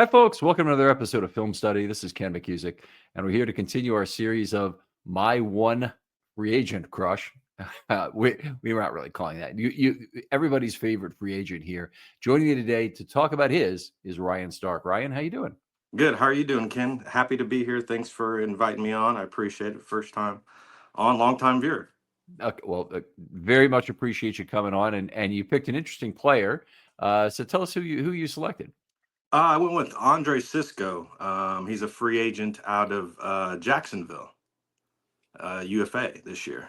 Hi, folks. Welcome to another episode of Film Study. This is Ken McCusick, and we're here to continue our series of My One Free Agent Crush. We're not really calling that. Everybody's favorite free agent here. Joining me today to talk about his is Ryan Stark. Ryan, how you doing? Good. How are you doing, Ken? Happy to be here. Thanks for inviting me on. I appreciate it. First time on, long time viewer. Okay, well, very much appreciate you coming on, and you picked an interesting player. So tell us who you selected. I went with Andre Cisco. He's a free agent out of Jacksonville, UFA this year.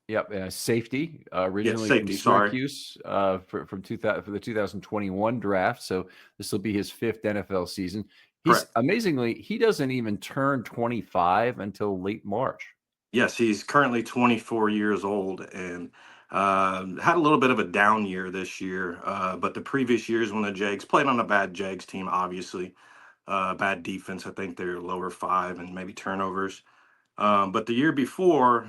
Yep, safety, Yes, originally from safety. Sorry. Syracuse, from 2000 for the 2021 draft. So this will be his fifth NFL season. He's Correct. amazingly, he doesn't even turn 25 until late March. Yes, he's currently 24 years old and had a little bit of a down year this year. But the previous years when the Jags played on a bad Jags team, obviously, bad defense. I think they're lower five and maybe turnovers. But the year before,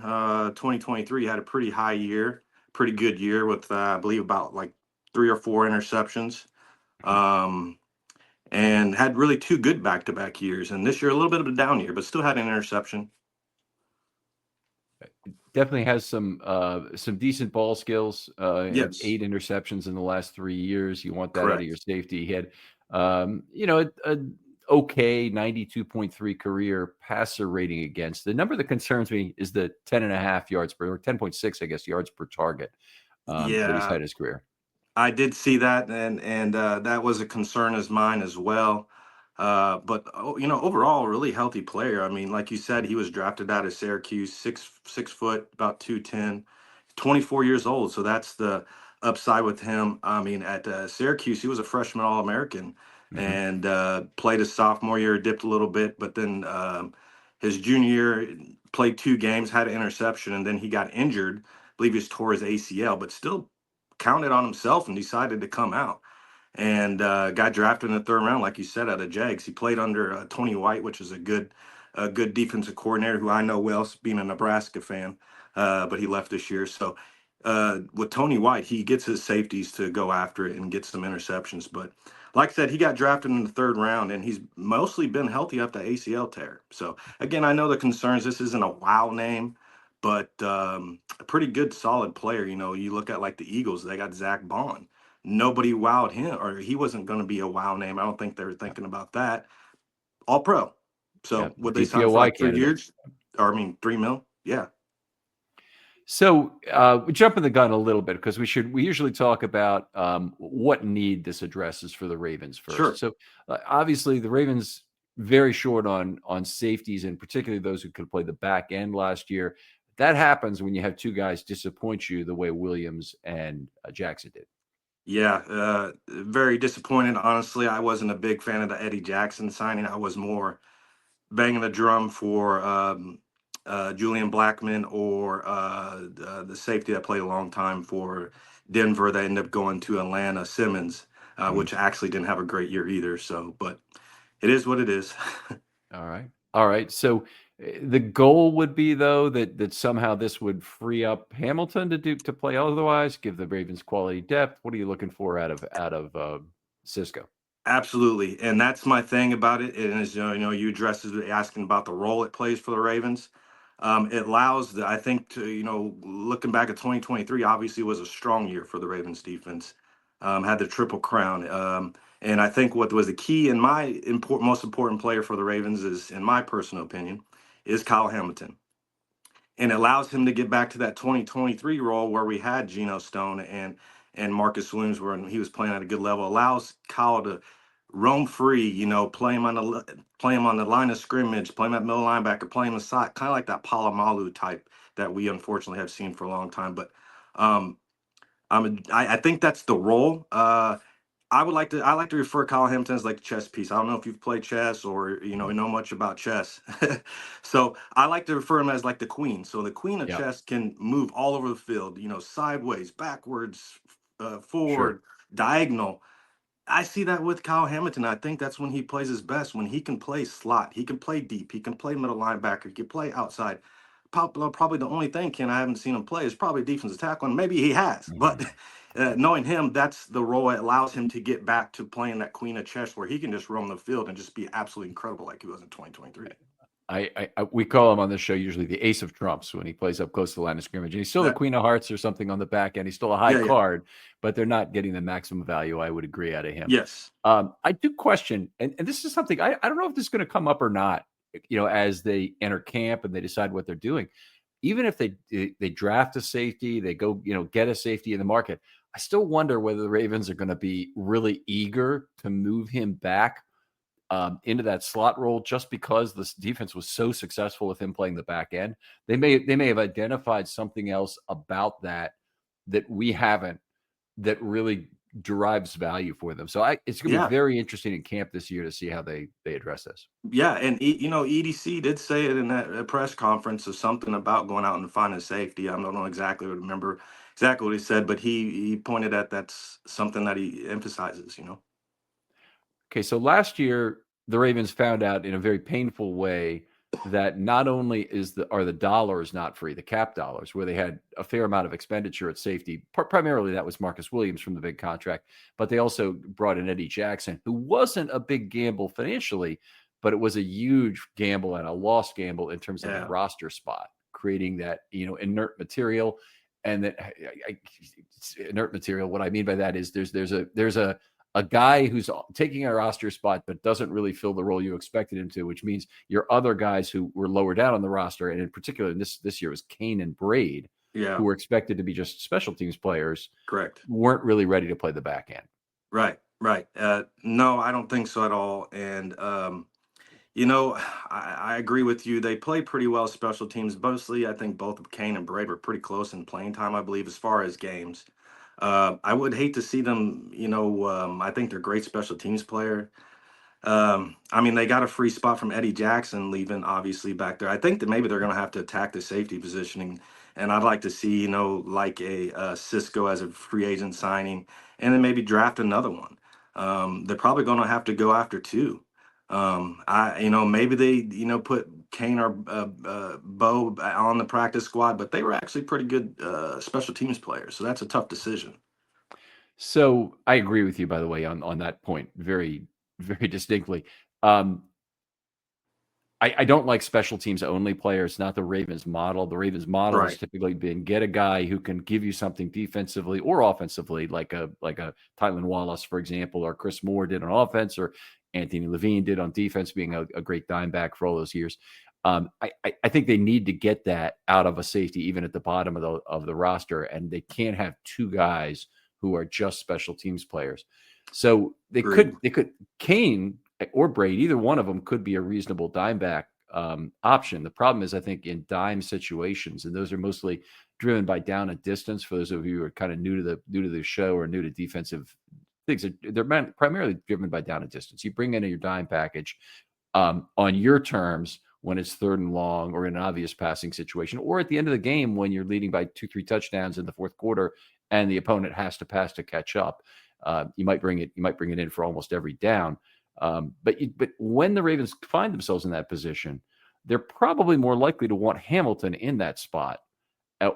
2023, had a pretty high year, pretty good year with, I believe, about like 3 or 4 interceptions, Mhm. um, and had really two good back-to-back years. And this year, a little bit of a down year, but still had an interception. Definitely has some decent ball skills. Had Yes, 8 interceptions in the last 3 years. You want that out of your correct. safety. He had, a okay 92.3 career passer rating against. The number that concerns me is the 10.5 yards per, or 10.6, I guess, yards per target that he's Yeah, had his career. I did see that, and that was a concern as mine as well. But overall, a really healthy player. I mean, like you said, he was drafted out of Syracuse, 6 foot, about 210, 24 years old. So that's the upside with him. I mean, at Syracuse, he was a freshman All American, Hmm. and played his sophomore year, dipped a little bit, but then his junior year played 2 games, had an interception, and then he got injured. I believe he just tore his ACL, but still counted on himself and decided to come out and got drafted in the third round, like you said, out of Jags. He played under Tony White, which is a good defensive coordinator who I know well, being a Nebraska fan, but he left this year. So with Tony White, he gets his safeties to go after it and get some interceptions. But like I said, he got drafted in the third round, and he's mostly been healthy after ACL tear. So again, I know the concerns. This isn't a wow name, but a pretty good, solid player. You look at like the Eagles; they got Zach Bond. Nobody wowed him, or he wasn't going to be a wow name. I don't think they were Yeah, thinking about that. All pro. yeah, So would they sign for DPOY like three candidate. years? Or I mean, 3 mil? Yeah, So we jumping the gun a little bit because we usually talk about what need this addresses for the Ravens first. sure. So obviously the Ravens very short on safeties, and particularly those who could play the back end last year. That happens when you have two guys disappoint you the way Williams and Jackson did. Yeah, very disappointed. Honestly, I wasn't a big fan of the Eddie Jackson signing. I was more banging the drum for Julian Blackman or the safety that played a long time for Denver. That ended up going to Atlanta, Simmons, Mhm. which actually didn't have a great year either. So, but it is what it is. All right. All right. So the goal would be though that somehow this would free up Hamilton to play otherwise, give the Ravens quality depth. What are you looking for out of Cisco? Absolutely, and that's my thing about it. And as you addressed it, asking about the role it plays for the Ravens. It allows I think to looking back at 2023, obviously was a strong year for the Ravens defense. Had the triple crown, and I think what was the key in most important player for the Ravens is, in my personal opinion, is Kyle Hamilton, and it allows him to get back to that 2023 role where we had Geno Stone and Marcus Williams, where he was playing at a good level. Allows Kyle to roam free, play him on the line of scrimmage, play him at middle linebacker, play him inside, kind of like that Palomalu type that we unfortunately have seen for a long time. But um, I think that's the role. I like to refer Kyle Hamilton as like a chess piece. I don't know if you've played chess or Mhm. know much about chess. So I like to refer him as like the queen. So the queen of Yeah, chess can move all over the field, sideways, backwards, sure. forward, diagonal. I see that with Kyle Hamilton. I think that's when he plays his best, when he can play slot, he can play deep, he can play middle linebacker, he can play outside. probably the only thing, Ken, I haven't seen him play is probably defensive tackle, and maybe he has. But Mhm. knowing him, that's the role it allows him to get back to playing that queen of chess, where he can just roam the field and just be absolutely incredible like he was in 2023. We call him on this show usually the ace of trumps when he plays up close to the line of scrimmage. And he's still the That queen of hearts or something on the back end. He's still a high yeah, yeah, card, but they're not getting the maximum value. I would agree out of him. yes, I do question, and this is something I don't know if this is going to come up or not. As they enter camp and they decide what they're doing, even if they draft a safety, they go get a safety in the market. I still wonder whether the Ravens are going to be really eager to move him back into that slot role just because this defense was so successful with him playing the back end. They may have identified something else about that we haven't that really derives value for them. So it's going to be yeah. very interesting in camp this year to see how they address this. Yeah, and EDC did say it in that press conference of something about going out and finding safety. I don't know exactly remember exactly what he said, but he pointed at that's something that he emphasizes. Okay, so last year the Ravens found out in a very painful way that not only are the dollars not free, the cap dollars, where they had a fair amount of expenditure at safety. Primarily, that was Marcus Williams from the big contract, but they also brought in Eddie Jackson, who wasn't a big gamble financially, but it was a huge gamble and a lost gamble in terms of a Yeah, roster spot, creating that inert material. And that inert material. What I mean by that is there's a guy who's taking a roster spot but doesn't really fill the role you expected him to, which means your other guys who were lower down on the roster, and in particular this year was Kane and Braid, yeah, who were expected to be just special teams players, correct. weren't really ready to play the back end. Right, right. No, I don't think so at all. And I agree with you. They play pretty well special teams. Mostly, I think both of Kane and Braid were pretty close in playing time, I believe, as far as games. I would hate to see them, I think they're great special teams player. I mean, they got a free spot from Eddie Jackson leaving, obviously, back there. I think that maybe they're going to have to attack the safety positioning. And I'd like to see, like a Cisco as a free agent signing, and then maybe draft another one. They're probably going to have to go after two. Maybe they, put Kane or Bo on the practice squad, but they were actually pretty good special teams players. So that's a tough decision. So I agree with you, by the way, on that point, very, very distinctly. Um, I don't like special teams only players, not the Ravens model. The Ravens model has Right. typically been get a guy who can give you something defensively or offensively, like a Tylan Wallace, for example, or Chris Moore did on offense, or Anthony Levine did on defense, being a great dime back for all those years. I think they need to get that out of a safety, even at the bottom of the roster, and they can't have two guys who are just special teams players. So Agreed. they could Kane or Braid, either one of them could be a reasonable dime back option. The problem is, I think, in dime situations, and those are mostly driven by down and distance. For those of you who are kind of new to the show or new to defensive things, they're primarily driven by down and distance. You bring in your dime package on your terms when it's third and long or in an obvious passing situation, or at the end of the game when you're leading by 2-3 touchdowns in the fourth quarter and the opponent has to pass to catch up. You might bring it in for almost every down. But when the Ravens find themselves in that position, they're probably more likely to want Hamilton in that spot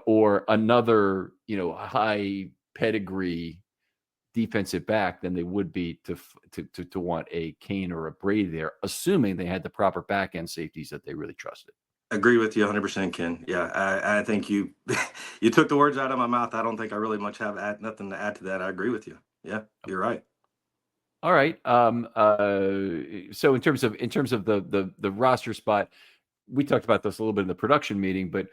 or another, high pedigree defensive back than they would be to want a Kane or a Brady there, assuming they had the proper back end safeties that they really trusted. Agree with you 100%, Ken. Yeah, I think you you took the words out of my mouth. I don't think I really much have nothing to add to that. I agree with you. Yeah, you're right. All right. So in terms of the roster spot, we talked about this a little bit in the production meeting, but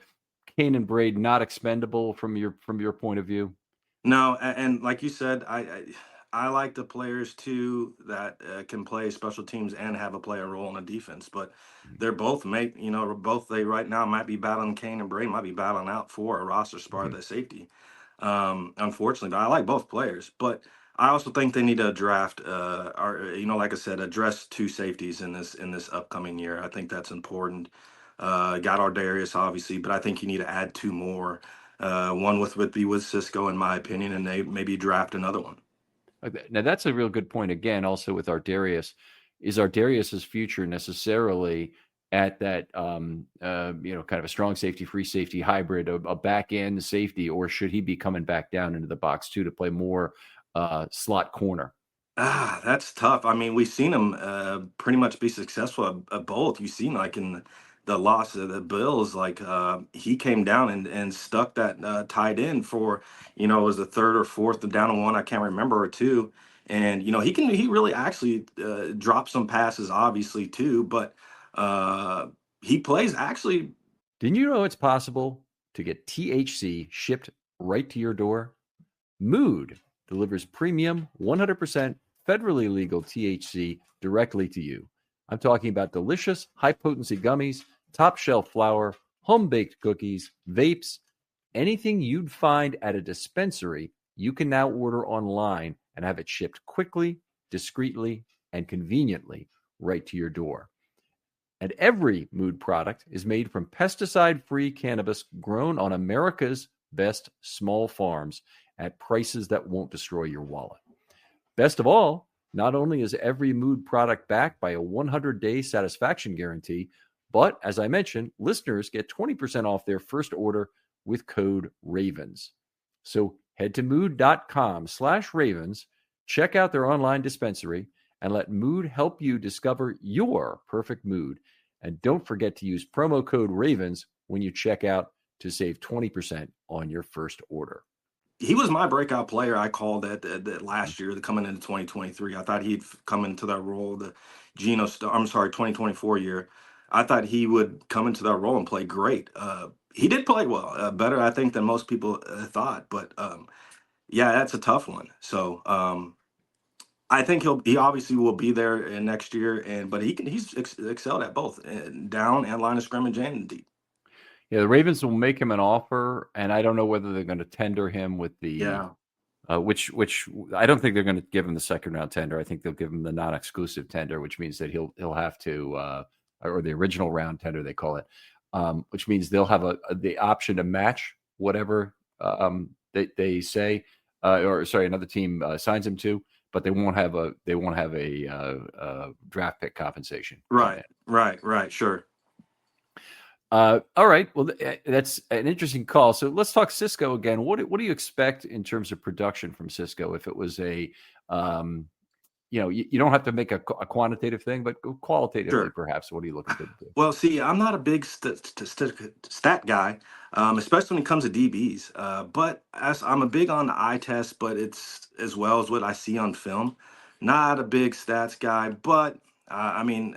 Kane and Braid not expendable from your point of view. No, and like you said, I like the players too that can play special teams and have a player role in the defense. But they're both both they right now might be battling. Kane and Bray might be battling out for a roster spot at Mhm. the safety. Unfortunately, but I like both players. But I also think they need to draft, or like I said, address two safeties in this upcoming year. I think that's important. Got our Darius obviously, but I think you need to add two more. One would be with Cisco, in my opinion, and they maybe draft another one. Okay. Now that's a real good point. Again, also with Ardarius, is Ardarius's future necessarily at that, kind of a strong safety, free safety hybrid, a back end safety, or should he be coming back down into the box too to play more slot corner? That's tough. I mean, we've seen him pretty much be successful at both. You've seen like in the loss of the Bills, like he came down and stuck that tight end for, it was the third or fourth down and one, I can't remember, or two. And he really actually dropped some passes, obviously too, but uh, he plays actually. Didn't you know it's possible to get THC shipped right to your door? Mood delivers premium 100% federally legal THC directly to you. I'm talking about delicious, high potency gummies, top shelf flour, home baked cookies, vapes, anything you'd find at a dispensary, you can now order online and have it shipped quickly, discreetly, and conveniently right to your door. And every Mood product is made from pesticide free cannabis grown on America's best small farms at prices that won't destroy your wallet. Best of all, not only is every Mood product backed by a 100-day satisfaction guarantee, but as I mentioned, listeners get 20% off their first order with code RAVENS. So head to mood.com/ravens, check out their online dispensary, and let Mood help you discover your perfect mood. And don't forget to use promo code RAVENS when you check out to save 20% on your first order. He was my breakout player. I called that last year, coming into 2023. I thought he'd come into that role, the I'm sorry, 2024 year. I thought he would come into that role and play great. He did play well, better I think than most people thought. But yeah, that's a tough one. So I think he obviously will be there next year, but he's excelled at both down and line of scrimmage and deep. Yeah, the Ravens will make him an offer, and I don't know whether they're going to tender him with the Yeah, which I don't think they're going to give him the second round tender. I think they'll give him the non-exclusive tender, which means that he'll have to or the original round tender they call it, which means they'll have the option to match whatever they say, or sorry, another team signs him to, but they won't have a draft pick compensation come in. right, sure. All right. Well, that's an interesting call. So let's talk Cisco again. What do you expect in terms of production from Cisco? If it was you don't have to make a quantitative thing, but qualitatively, Sure. perhaps. What are you looking to do? Well, see, I'm not a big stat guy, especially when it comes to DBs. But as I'm a big on the eye test, but it's as well as what I see on film. Not a big stats guy, but I mean,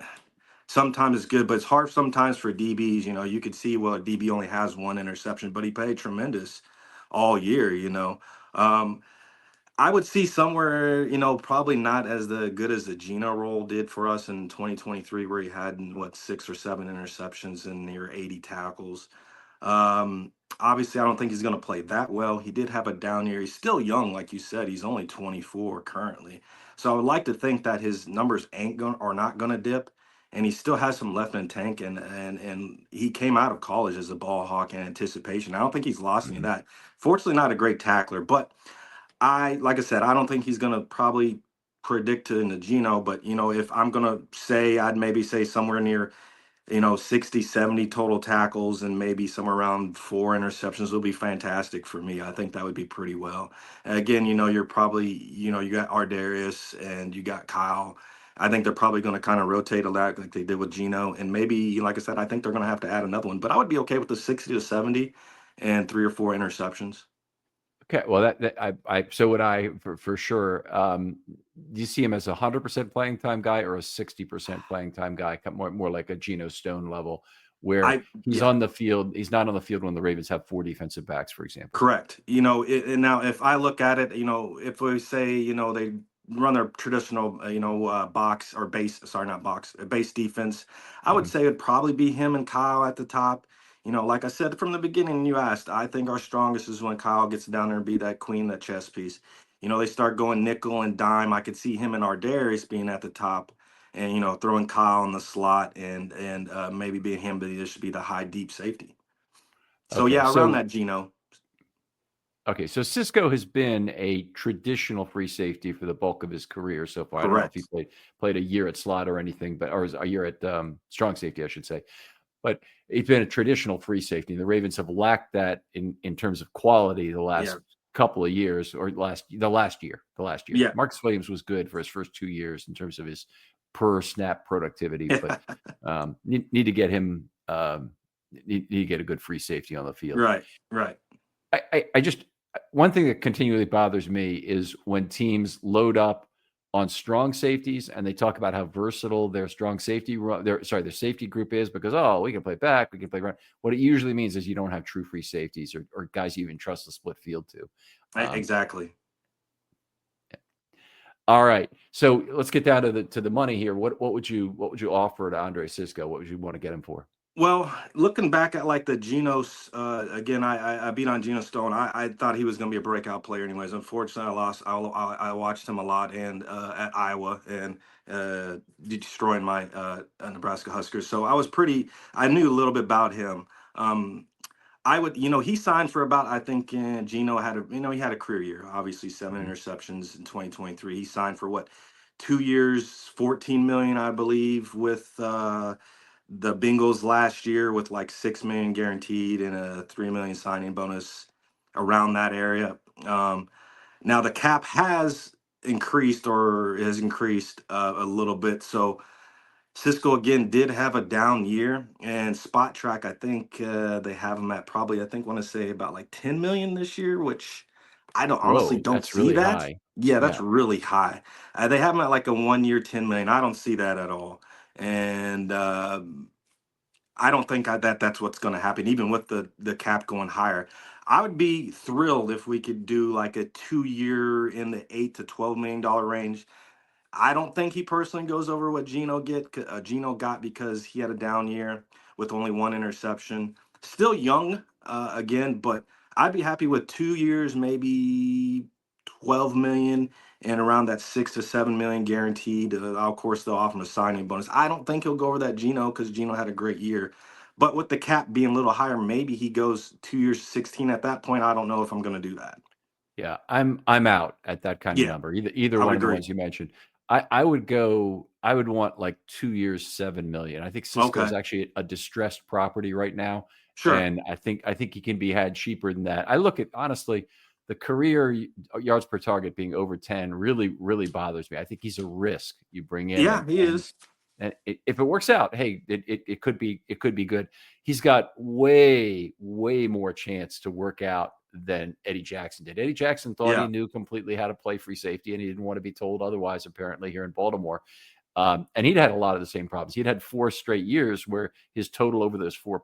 sometimes it's good, but it's hard sometimes for DBs. You could see, well, a DB only has one interception, but he played tremendous all year. Um, I would see somewhere, probably not as the good as the Gino role did for us in 2023, where he had what, 6 or 7 interceptions and near 80 tackles. Obviously, I don't think he's going to play that well. He did have a down year. He's still young, like you said. He's only 24 currently. So I would like to think that his numbers ain't going are not going to dip, and he still has some left in the tank. And he came out of college as a ball hawk in anticipation. I don't think he's lost any of Mhm. that. Fortunately, not a great tackler, but like I said, I don't think he's gonna probably predict to in the Geno, but if I'm gonna say, I'd maybe say somewhere near, 60, 70 total tackles and maybe somewhere around 4 interceptions will be fantastic for me. I think that would be pretty well. Again, you're probably, you got Ardarius and you got Kyle. I think they're probably going to kind of rotate a lot like they did with Geno. And maybe, like I said, I think they're going to have to add another one. But I would be okay with the 60 to 70 and 3 or 4 interceptions. Okay. Well, I so would I for sure. Do you see him as 100% playing time guy or a 60% playing time guy? More like a Geno Stone level, where he's Yeah. on the field. He's not on the field when the Ravens have 4 defensive backs, for example. Correct. And now if I look at it, if we say, they run their traditional, box or base, sorry, not box, base defense, I would Mhm. say it'd probably be him and Kyle at the top. Like I said from the beginning, you asked, I think our strongest is when Kyle gets down there and be that queen, that chess piece. They start going nickel and dime. I could see him and Ardarius being at the top and, throwing Kyle in the slot and maybe being him, but he should be the high deep safety. So Okay. yeah, around So that Geno. Okay, so Cisco has been a traditional free safety for the bulk of his career so far. I don't know if he Correct. played a year at slot or anything, but or a year at strong safety, I should say. But he's been a traditional free safety. The Ravens have lacked that in terms of quality the Yeah. last couple of years, or the last year. Yeah. Marcus Williams was good for his first 2 years in terms of his per snap productivity, but need to get him need to get a good free safety on the field. Right. Right. I just one thing that continually bothers me is when teams load up on strong safeties and they talk about how versatile their strong safety their safety group is because we can play back, we can play run. What it usually means is you don't have true free safeties or guys you even trust to split field to. Um, Exactly. all right, so let's get down to the money here. What would you offer to Andre Cisco? What would you want to get him for? Well, looking back at like the Geno's, again, I beat on Geno Stone. I thought he was going to be a breakout player, anyways. Unfortunately, I lost. I watched him a lot and at Iowa and destroying my Nebraska Huskers. So I was pretty. I knew a little bit about him. I would, he signed for about, I think Geno had he had a career year, obviously seven Mhm. interceptions in 2023. He signed for what, 2 years, 14 million, I believe, with the Bengals last year with like 6 million guaranteed and a 3 million signing bonus around that area. Now the cap has increased a little bit. So Cisco again did have a down year, and Spot Track, I think they have him at probably, I think, want to say about like 10 million this year, which I don't honestly Whoa, don't that's see really that. high. Yeah, that's Yeah. really high. They have him at like a 1 year 10 million. I don't see that at all, and I don't think that's what's going to happen. Even with the cap going higher, I would be thrilled if we could do like a 2 year in the $8 to $12 million range. I don't think he personally goes over what Geno got because he had a down year with only one interception. Still young, again, but I'd be happy with 2 years, maybe 12 million, and around that 6 to 7 million guaranteed. Of course, they'll offer him a signing bonus. I don't think he'll go over that Geno because Geno had a great year. But with the cap being a little higher, maybe he goes 2 years 16 at that point. I don't know if I'm going to do that. Yeah, I'm out at that kind of Yeah, number. Either I would one of the agree. ones you mentioned. I would want like 2 years, 7 million. I think Cisco is Okay, actually a distressed property right now, sure. and I think he can be had cheaper than that. I look at honestly, the career yards per target being over 10 really, really bothers me. I think he's a risk you bring in Yeah, and he and is. and if it works out, hey, it could be good. He's got way, way more chance to work out than Eddie Jackson did. Eddie Jackson thought he Yeah, knew completely how to play free safety, and he didn't want to be told otherwise, apparently, here in Baltimore. And he'd had a lot of the same problems. He'd had 4 straight years where his total over those 4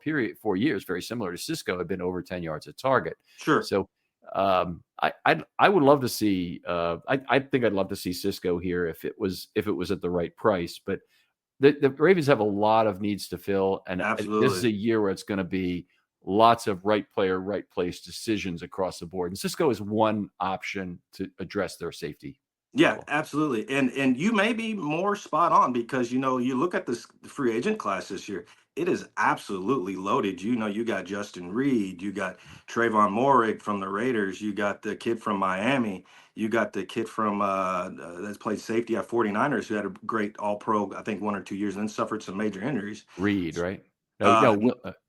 years, very similar to Cisco, had been over 10 yards at target. sure. So I would love to see. I think I'd love to see Cisco here if it was at the right price, but the Ravens have a lot of needs to fill, and this is Absolutely. a year where it's going to be lots of right player, right place decisions across the board. And Cisco is one option to address their safety Yeah, problem. absolutely. And you may be more spot on because you look at this free agent class this year, it is absolutely loaded. You got Justin Reed, you got Trayvon Morig from the Raiders, you got the kid from Miami, you got the kid from that's played safety at 49ers who had a great all pro, I think 1 or 2 years, and then suffered some major injuries. Reed, right? No, no.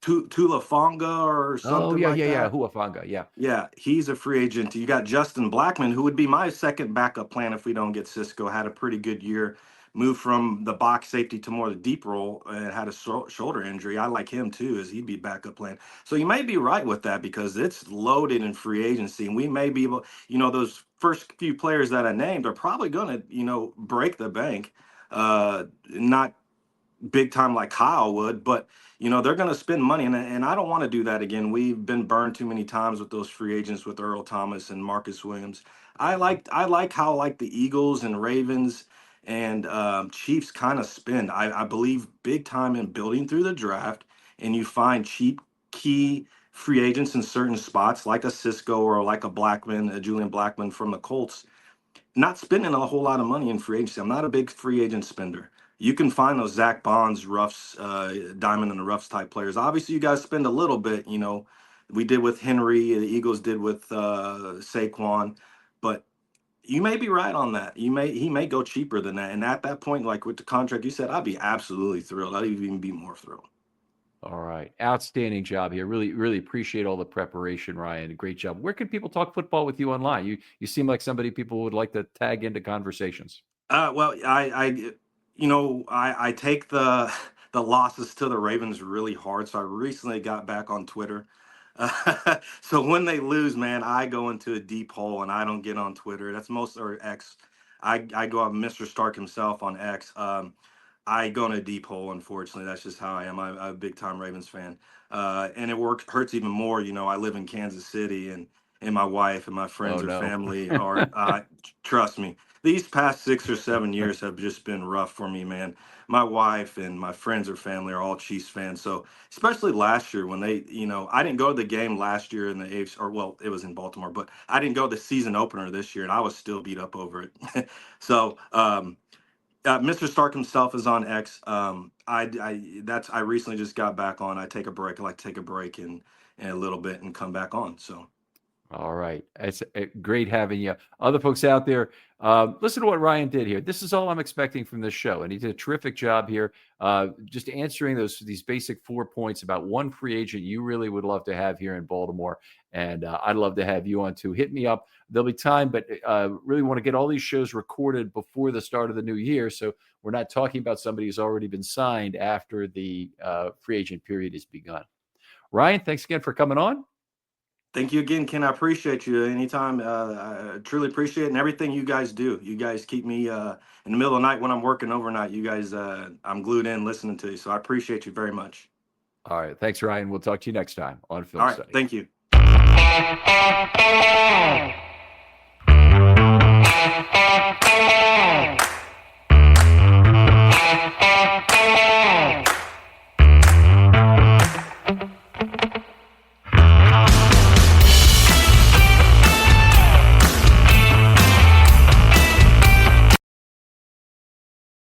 Tula Fonga or Oh something yeah, like yeah, yeah. that. Huafanga, yeah. Yeah, he's a free agent. You got Justin Blackman, who would be my second backup plan if we don't get Cisco. Had a pretty good year, moved from the box safety to more the deep role, and had a shoulder injury. I like him too, as he'd be backup plan. So you may be right with that because it's loaded in free agency, and we may be able, those first few players that I named are probably going to, break the bank. Not big time like Kyle would, but they're going to spend money, and I don't want to do that again. We've been burned too many times with those free agents with Earl Thomas and Marcus Williams. I like how like the Eagles and Ravens and Chiefs kind of spend. I believe big time in building through the draft, and you find cheap key free agents in certain spots like a Cisco or like a Blackman, a Julian Blackman from the Colts, not spending a whole lot of money in free agency. I'm not a big free agent spender. You can find those Zach Bonds, Ruffs, Diamond in the Roughs type players. Obviously, you guys spend a little bit, We did with Henry. The Eagles did with Saquon. But you may be right on that. He may go cheaper than that. And at that point, like with the contract you said, I'd be absolutely thrilled. I'd even be more thrilled. All right. Outstanding job here. Really, really appreciate all the preparation, Ryan. Great job. Where can people talk football with you online? You seem like somebody people would like to tag into conversations. Well, I take the the losses to the Ravens really hard. So I recently got back on Twitter. So when they lose, man, I go into a deep hole and I don't get on Twitter. That's most or X. I go out Mr. Stark himself on X. I go in a deep hole. Unfortunately, that's just how I am. I'm a big time Ravens fan, and it hurts even more. I live in Kansas City, and my wife and my Oh friends or no. family are. Trust me, these past 6 or 7 years have just been rough for me, man. My wife and my friends or family are all Chiefs fans, so especially last year when I didn't go to the game last year in the AFC, or well, it was in Baltimore, but I didn't go to the season opener this year, and I was still beat up over it. So. Mr. Stark himself is on X. I recently just got back on. I take a break. I like to take a break in a little bit and come back on. So All right. It's great having you. Other folks out there, listen to what Ryan did here. This is all I'm expecting from this show. And he did a terrific job here, just answering these basic 4 points about one free agent you really would love to have here in Baltimore. And I'd love to have you on too. Hit me up. There'll be time, but really want to get all these shows recorded before the start of the new year. So we're not talking about somebody who's already been signed after the free agent period has begun. Ryan, thanks again for coming on. thank you again, Ken. I appreciate you anytime. I truly appreciate it and everything you guys do. You guys keep me in the middle of the night when I'm working overnight. You guys, I'm glued in listening to you. So I appreciate you very much. All right. Thanks, Ryan. We'll talk to you next time on Film All right. Study. Thank you.